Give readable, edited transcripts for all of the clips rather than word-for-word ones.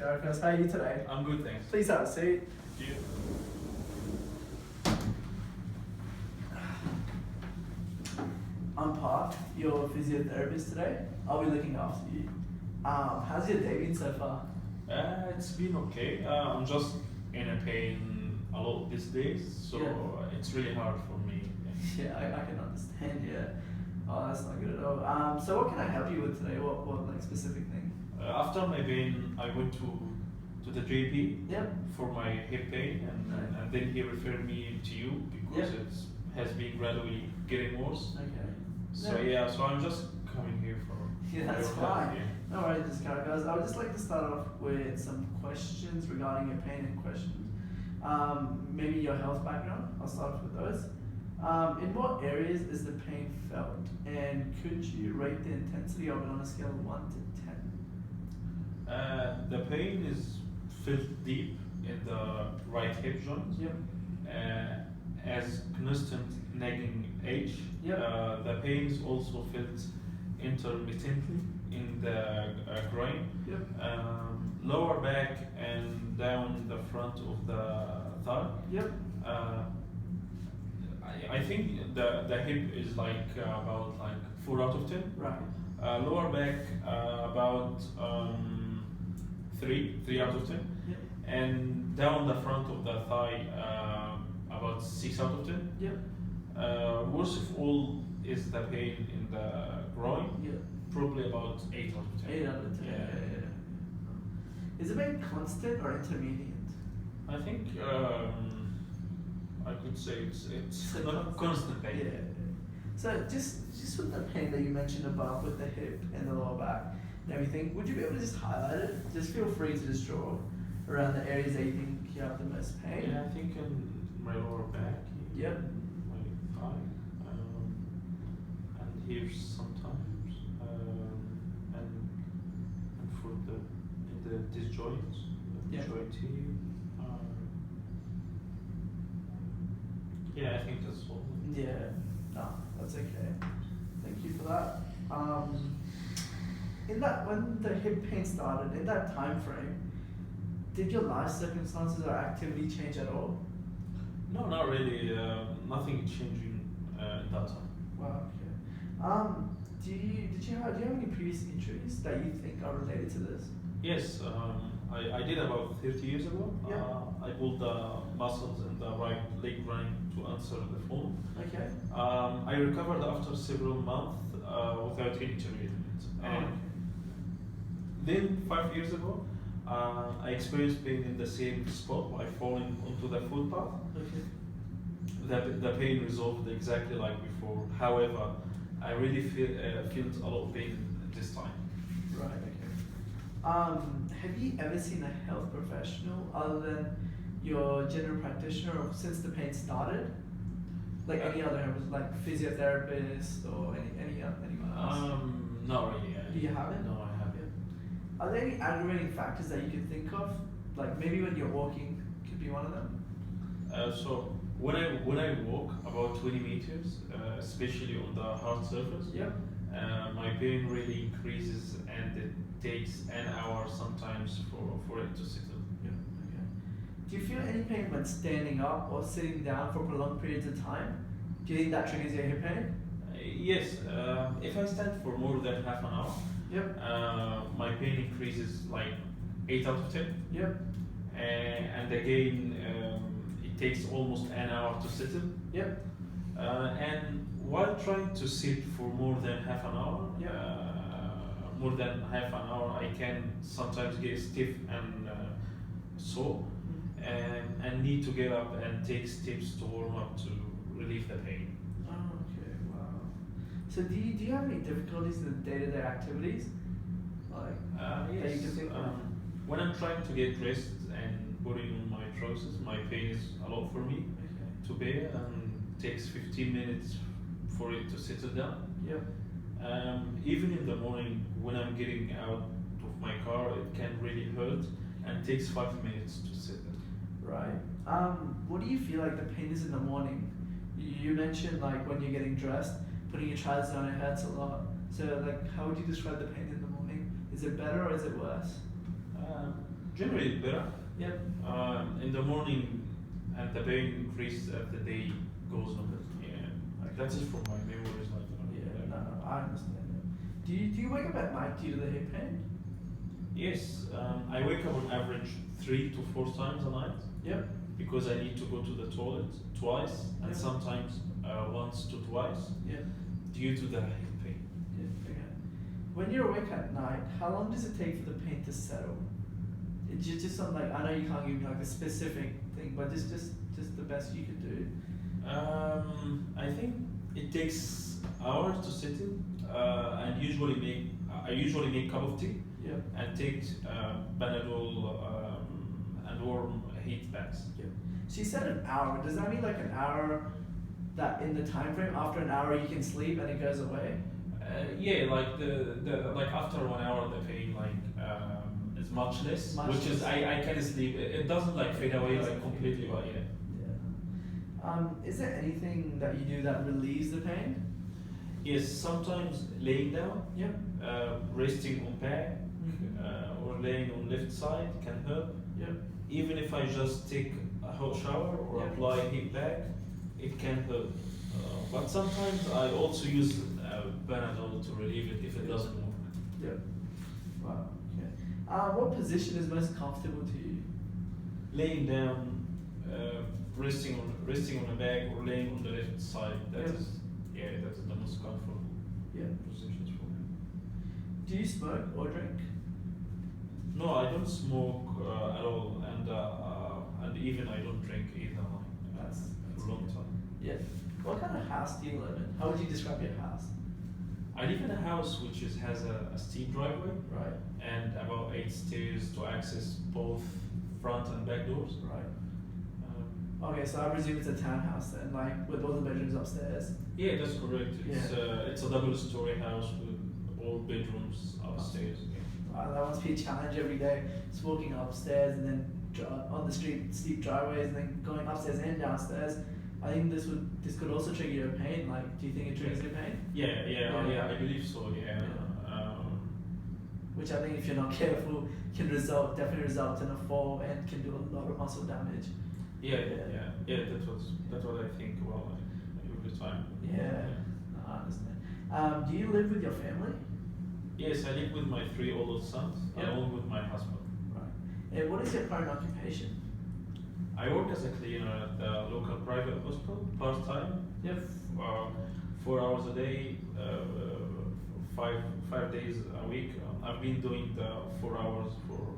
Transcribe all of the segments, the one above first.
Caracas. How are you today? I'm good, thanks. Please have a seat. Do you? I'm Park, your physiotherapist today. I'll be looking after you. How's your day been so far? It's been okay. I'm just in a pain a lot these days, so Yeah. it's really hard for me. Yeah, I can understand. Yeah. Oh, that's not good at all. So what can I help you with today? What like specific thing? After my pain, I went to the GP Yep. for my hip pain, and then he referred me to you because Yeah. it has been gradually getting worse. Okay. So yeah, so I'm just coming here for Yeah, that's your help, fine. yeah. No worries, just Caracas. I would just like to start off with some questions regarding your pain and questions. Maybe your health background. I'll start off with those. In what areas is the pain felt, and could you rate the intensity of it on a scale of 1 to 10? The pain is felt deep in the right hip joint. Yep. As constant nagging age, Yep. the pain is also felt intermittently in the groin, Yep. lower back and down the front of the thigh. Yep. I think the hip is like about like 4 out of 10. Right. Lower back about 3 out of 10. Yep. And down the front of the thigh about 6 out of 10. Yep. Worst of all is the pain in the groin, Yep. probably about 8 out of 10. 8 out of 10. Yeah. Is the pain constant or intermediate? I think I could say it's So not constant pain. Yeah. So just with the pain that you mentioned above with the hip and the lower back and everything, would you be able to just highlight it? Just feel free to just draw around the areas that you think you have the most pain. Yeah, I think in my lower back, Yep. my thigh, and here sometimes, and for these joints, Yeah. joint here. Yeah, I think that's all. Yeah. No, that's okay. Thank you for that. In that when the hip pain started, in that time frame, did your life circumstances or activity change at all? No, not really. Nothing changing in that time. Wow. Okay. Do you have any previous injuries that you think are related to this? Yes, I did about 30 years ago. Yeah. I pulled the muscles in the right leg joint to answer the phone. Okay. I recovered after several months without any treatment. And then 5 years ago, I experienced pain in the same spot by falling onto the footpath. Okay. The pain resolved exactly like before. However, I really felt a lot of pain this time. Right. Okay. Have you ever seen a health professional other than your general practitioner or since the pain started? Like any other, like physiotherapist or anyone else? Not really. Do you have it? No, I haven't. Are there any aggravating factors that you can think of? Like maybe when you're walking could be one of them? So when I walk about 20 meters, especially on the hard surface, Yep. my pain really increases, and it takes an hour sometimes for it to settle. Yeah. Okay. Do you feel any pain when standing up or sitting down for prolonged periods of time? Do you think that triggers your hip pain? Yes, if I stand for more than half an hour, Yep. my pain increases like 8 out of 10. Yep. And again, it takes almost an hour to settle. Yep. And while trying to sit for more than half an hour, I can sometimes get stiff and sore, and need to get up and take steps to warm up to relieve the pain. Oh, okay, wow. So do you have any difficulties in the day-to-day activities? Like that you Yes. can think of? When I'm trying to get dressed and putting on my trousers, my pain is a lot for me Okay. to bear, and takes 15 minutes for it to settle down. Yep. Even in the morning when I'm getting out of my car, it can really hurt and takes 5 minutes to settle. Right. What do you feel like the pain is in the morning? You mentioned like when you're getting dressed, putting your trousers on, it hurts a lot. So like, how would you describe the pain in the morning? Is it better or is it worse? Generally better. Yep. In the morning, and the pain increases as the day goes on. Yeah, Okay. that's it from my memories. Like, Yeah, no, I understand that. Do you wake up at night due to the hip pain? Yes, I wake up on average 3 to 4 times a night Yep. because I need to go to the toilet twice and Yep. sometimes once to twice Yep. due to the hip pain. Yeah. Okay. When you're awake at night, how long does it take for the pain to settle? It's just something like, I know you can't give me like a specific thing, but just the best you could do. I think it takes hours to settle, and I usually make cup of tea Yep. and take Panadol and warm heat baths. Yep. So you said an hour. Does that mean like an hour that in the time frame after an hour you can sleep and it goes away? Yeah, like the like after 1 hour the pain is much less, Much which is less. I can sleep. It doesn't like fade away Doesn't like completely, but yeah. Yeah. Is there anything that you do that relieves the pain? Yes, sometimes laying down, Yep. resting on back, Mhm. or laying on left side can help. Yep. Even if I just take a hot shower or Yeah. apply heat pack, it can help. But sometimes I also use Panadol to relieve it if it doesn't work. Yep. Wow. Okay. What position is most comfortable to you? Laying down, resting on the back, or laying on the left side. That Yeah. is, that's the most comfortable Yeah. positions for me. Do you smoke or drink? No, I don't smoke at all, and even I don't drink either. That's For a long time. Yeah. What kind of house do you live in? How would you describe your house? I live in a house which has a steep driveway Right. and about 8 stairs to access both front and back doors. Right. Um, Okay, so I presume it's a townhouse then, like with all the bedrooms upstairs. yeah, that's correct. It's a double-story house with all bedrooms upstairs. Wow, that must be a challenge every day. Just walking upstairs and then on the street, steep driveways, and then going upstairs and downstairs. I think this could also trigger your pain. Like, do you think it triggers your pain? Yeah, I believe so. Yeah. Which I think, if you're not careful, can definitely result in a fall and can do a lot of muscle damage. Yeah. That's what I think about every time. Yeah, no, I understand. Do you live with your family? Yes, I live with my 3 oldest sons, Yeah. along with my husband. Right. And what is your current occupation? I work as a cleaner at the local private hospital, part-time. Yep. 4 hours a day, 5 days a week. I've been doing the 4 hours for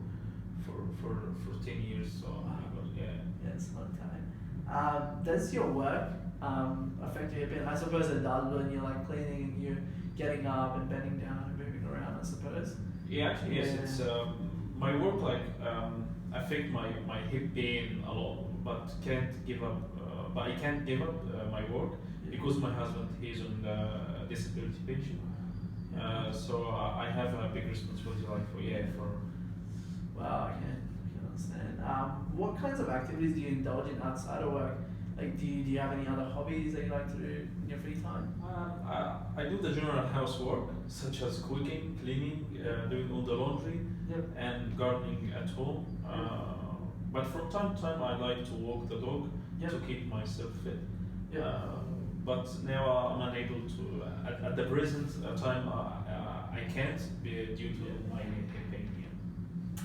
10 years. So Wow. yeah. Yeah, it's a long time. Does your work affect your hip pain? I suppose it does when you're like cleaning and you're getting up and bending down and moving around, I suppose. Yeah, actually, yes. Yeah. It's my work affect my hip pain a lot, but can't give up. But I can't give up my work because my husband he's on the disability pension. So I have a big responsibility, for. Wow, I can understand. What kinds of activities do you indulge in outside of work? Like, do you have any other hobbies that you like to do in your free time? I do the general housework such as cooking, cleaning, doing all the laundry, Yep. and gardening at home. But from time to time, I like to walk the dog Yep. to keep myself fit. Yep. But now I'm unable to. At the present time, I can't due to my hip pain. Yeah.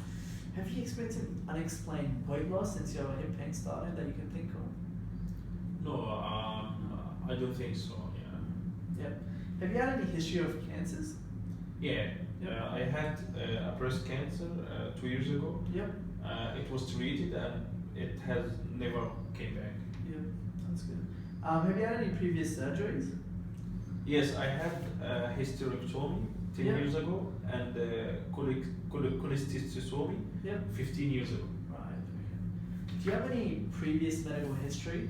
Have you experienced an unexplained weight loss since your hip pain started that you can think of? No, I don't think so. Yeah. Yep. Have you had any history of cancers? Yeah. Yep. I had a breast cancer 2 years ago. Yep. It was treated and it has never came back. Yep. That's good. Have you had any previous surgeries? Yes, I had a hysterectomy 10 Yeah. years ago and cholecystectomy Yep. 15 years ago. Right. Okay. Do you have any previous medical history